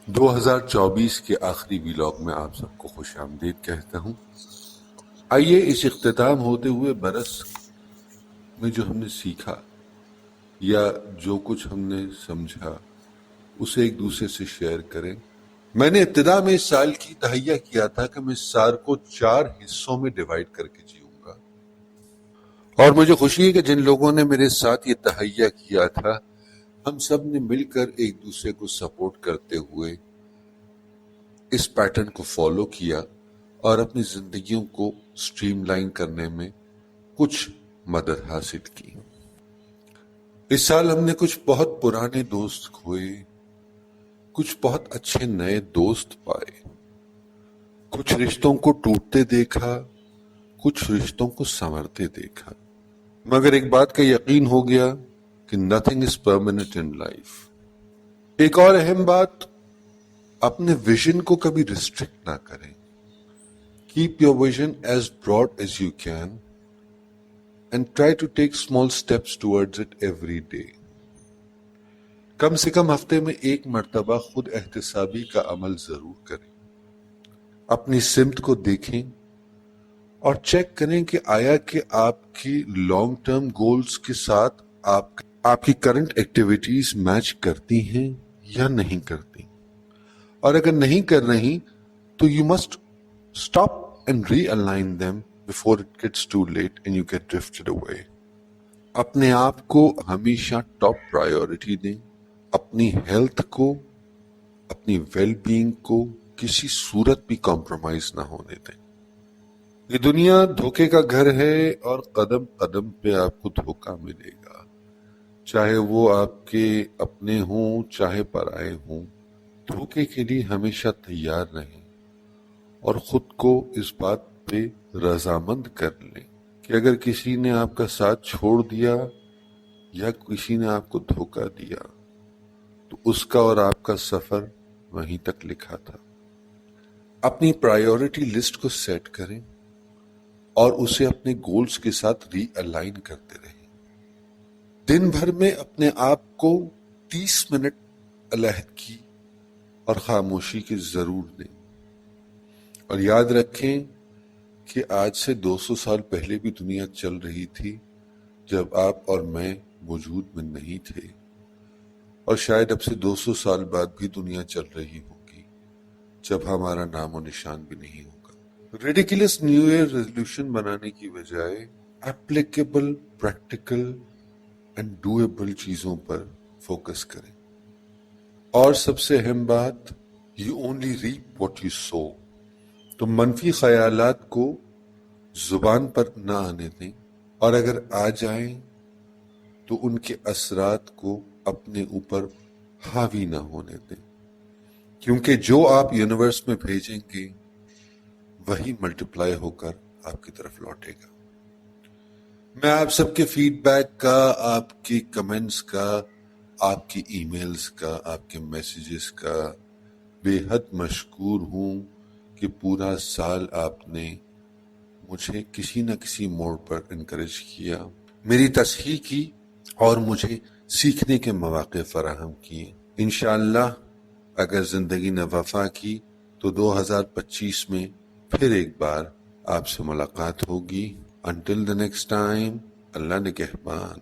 2024 کے آخری ویلاگ میں آپ سب کو خوش آمدید کہتا ہوں۔ آئیے اس اختتام ہوتے ہوئے برس میں جو ہم نے سیکھا یا جو کچھ ہم نے سمجھا اسے ایک دوسرے سے شیئر کریں۔ میں نے ابتدا میں اس سال کی تہیہ کیا تھا کہ میں اس سال کو 4 حصوں میں ڈیوائیڈ کر کے جیوں گا، اور مجھے خوشی ہے کہ جن لوگوں نے میرے ساتھ یہ تہیہ کیا تھا ہم سب نے مل کر ایک دوسرے کو سپورٹ کرتے ہوئے اس پیٹرن کو فالو کیا اور اپنی زندگیوں کو سٹریم لائن کرنے میں کچھ مدد حاصل کی۔ اس سال ہم نے کچھ بہت پرانے دوست کھوئے، کچھ بہت اچھے نئے دوست پائے، کچھ رشتوں کو ٹوٹتے دیکھا، کچھ رشتوں کو سنورتے دیکھا، مگر ایک بات کا یقین ہو گیا کہ nothing is permanent in life۔ ایک اور اہم بات، اپنے ویژن کو کبھی ریسٹرکٹ نہ کریں۔ Keep your vision as broad as you can and try to take small steps towards it every day۔ کم سے کم ہفتے میں ایک مرتبہ خود احتسابی کا عمل ضرور کریں۔ اپنی سمت کو دیکھیں اور چیک کریں کہ آیا کہ آپ کی لانگ ٹرم گولز کے ساتھ آپ کی کرنٹ ایکٹیویٹیز میچ کرتی ہیں یا نہیں کرتی، اور اگر نہیں کر رہی تو you must stop and realign them before it gets too late and you get drifted away۔ اپنے آپ کو ہمیشہ ٹاپ پرائیورٹی دیں، اپنی ہیلتھ کو، اپنی ویل بینگ کو کسی صورت بھی کمپرومائز نہ ہونے دیں۔ یہ دنیا دھوکے کا گھر ہے اور قدم قدم پہ آپ کو دھوکا ملے گا، چاہے وہ آپ کے اپنے ہوں چاہے پرائے ہوں۔ دھوکے کے لیے ہمیشہ تیار رہیں اور خود کو اس بات پہ رضامند کر لیں کہ اگر کسی نے آپ کا ساتھ چھوڑ دیا یا کسی نے آپ کو دھوکا دیا تو اس کا اور آپ کا سفر وہیں تک لکھا تھا۔ اپنی پرائیورٹی لسٹ کو سیٹ کریں اور اسے اپنے گولز کے ساتھ ری الائن کرتے رہیں۔ دن بھر میں اپنے آپ کو 30 منٹ علیحدگی اور خاموشی کی ضرور دیں، اور یاد رکھیں کہ آج سے 200 سال پہلے بھی دنیا چل رہی تھی جب آپ اور میں وجود میں نہیں تھے، اور شاید اب سے 200 سال بعد بھی دنیا چل رہی ہوگی جب ہمارا نام و نشان بھی نہیں ہوگا۔ ریڈیکولس نیو ایئر ریزولوشن بنانے کی بجائے ایپلیکیبل، پریکٹیکل اینڈ ڈویبل چیزوں پر فوکس کریں۔ اور سب سے اہم بات، you only reap what you sow. تو منفی خیالات کو زبان پر نہ آنے دیں، اور اگر آ جائیں تو ان کے اثرات کو اپنے اوپر حاوی نہ ہونے دیں، کیونکہ جو آپ یونیورس میں بھیجیں گے وہی ملٹیپلائی ہو کر آپ کی طرف لوٹے گا۔ میں آپ سب کے فیڈ بیک کا، آپ کے کمنٹس کا، آپ کی ای میلز کا، آپ کے میسیجز کا بے حد مشکور ہوں کہ پورا سال آپ نے مجھے کسی نہ کسی موڑ پر انکریج کیا، میری تصحیح کی اور مجھے سیکھنے کے مواقع فراہم کیے۔ انشاءاللہ اگر زندگی نے وفا کی تو 2025 میں پھر ایک بار آپ سے ملاقات ہوگی۔ Until the next time، اللہ نگہبان۔